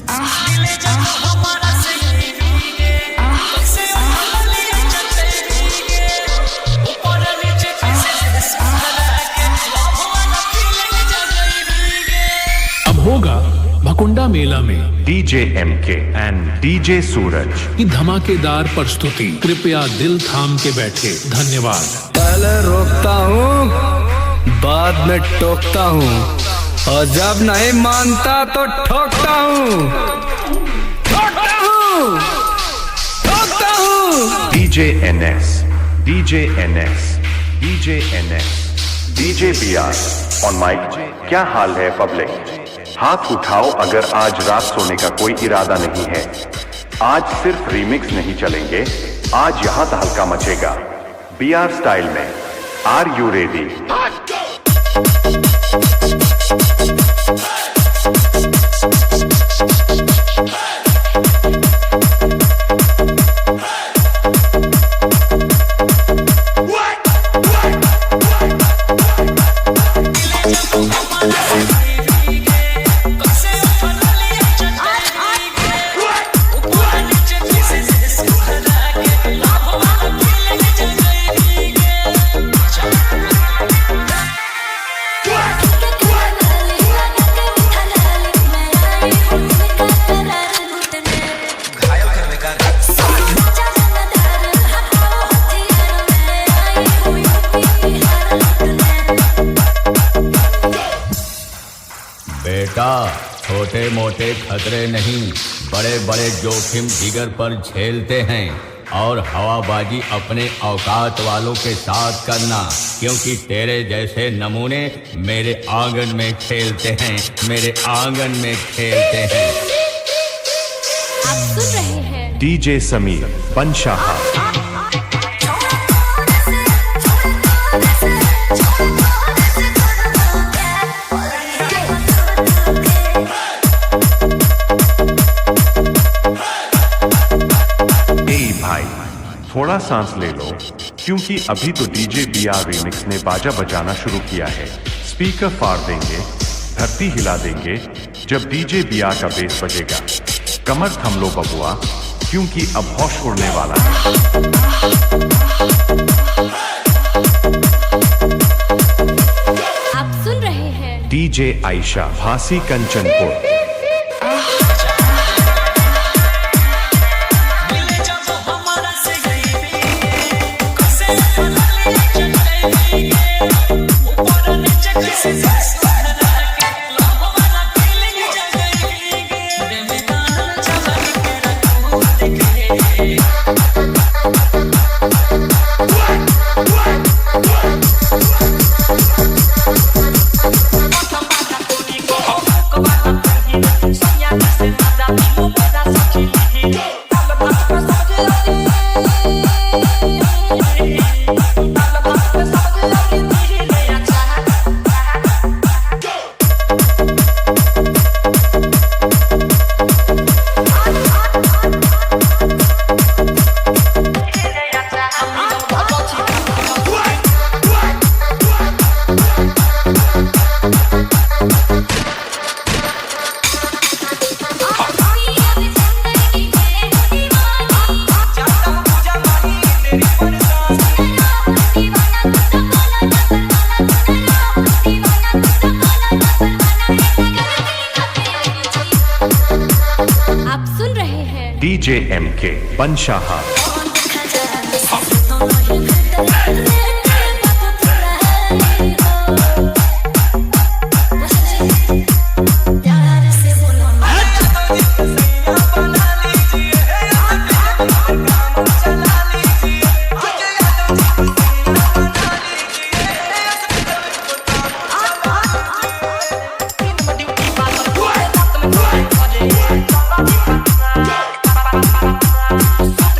अब होगा भकुंडा मेला में डीजे एमके एंड डीजे सूरज की धमाकेदार प्रस्तुति। कृपया दिल थाम के बैठे। धन्यवाद। पहले रोकता हूँ, बाद में टोकता हूँ, और जब नहीं मानता तो ठोकता हूँ, ठोकता हूँ, ठोकता हूँ। DJ NS, DJ NS, DJ NS, DJ BR on mic. क्या हाल है पब्लिक? हाथ उठाओ अगर आज रात सोने का कोई इरादा नहीं है। आज सिर्फ रीमिक्स नहीं चलेंगे, आज यहां तहलका मचेगा बीआर स्टाइल में। आर यू रेडी? बेटा, छोटे मोटे खतरे नहीं, बड़े बड़े जोखिम जिगर पर झेलते हैं। और हवाबाजी अपने औकात वालों के साथ करना, क्योंकि तेरे जैसे नमूने मेरे आंगन में खेलते हैं, मेरे आंगन में खेलते हैं। आप सुन रहे हैं डीजे समीर बनशाहा। थोड़ा सांस ले लो, क्योंकि अभी तो डीजे बीआर रीमिक्स ने बाजा बजाना शुरू किया है। स्पीकर फाड़ देंगे, धरती हिला देंगे जब डीजे बीआर का बेस बजेगा। कमर थम लो बबुआ, क्योंकि अब होश उड़ने वाला है। आप सुन रहे हैं डीजे आयशा भासी कंचनपुर। डीजे एमके बनशाहा।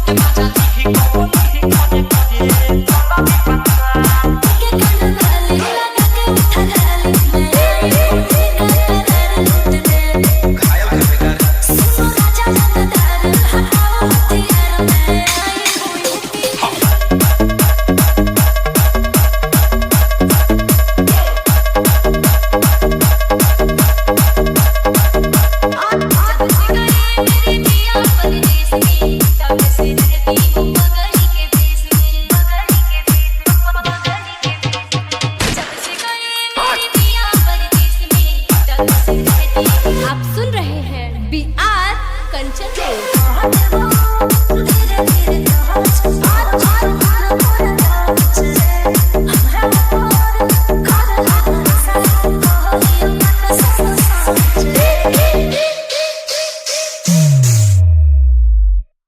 Get कंचन